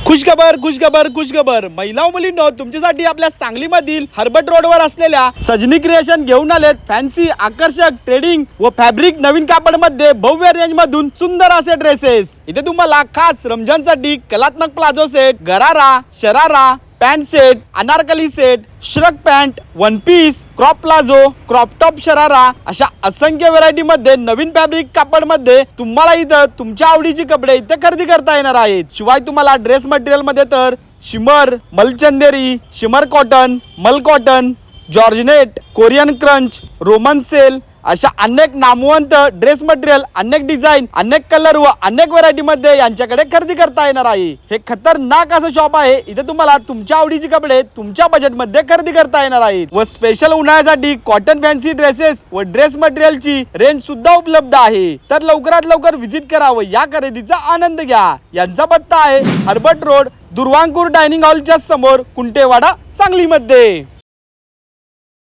खुशखबर महिला व मुलींनो, तुमच्यासाठी आपल्या सांगलीमधील हर्बट रोडवर असलेल्या सजनी क्रिएशन घेऊन आलेत फॅन्सी आकर्षक ट्रेडिंग व फॅब्रिक नवीन कापड मध्ये भव्य रेंज मधून सुंदर असे ड्रेसेस। इथे तुम्हाला खास रमजानसाठी कलात्मक palazzo set, gharara, sharara, pant set, anarkali set, shrug pant, one piece, crop palazzo, crop top sharara अशा असंख्य व्हरायटी मध्ये नवीन फॅब्रिक कापड मध्ये तुम्हाला इथं तुमच्या आवडीचे कपडे इथे खरेदी करता येणार आहेत। शिवाय तुम्हाला ड्रेस मटेरियल मध्ये तर शिमर, मलचंदेरी, शिमर कॉटन, मल cotton, georgette, Korean crunch, Roman सेल अशा अनेक नामवंत ड्रेस मटेरियल, अनेक डिझाईन, अनेक कलर व अनेक व्हरायटी मध्ये यांच्याकडे खरेदी करता येणार आहे। हे खतरनाक असं शॉप आहे। इथे तुम्हाला तुमच्या आवडीचे कपडे तुमच्या बजेट मध्ये खरेदी करता येणार आहेत व स्पेशल उन्हाळ्यासाठी कॉटन फॅन्सी ड्रेसेस व ड्रेस मटेरियलची रेंज सुद्धा उपलब्ध आहे। तर लवकरात लवकर व्हिजिट करा व या खरेदीचा आनंद घ्या। यांचा पत्ता आहे हर्बट रोड, दुर्वांकूर डायनिंग हॉलच्या समोर, कुंटेवाडा, सांगलीमध्ये।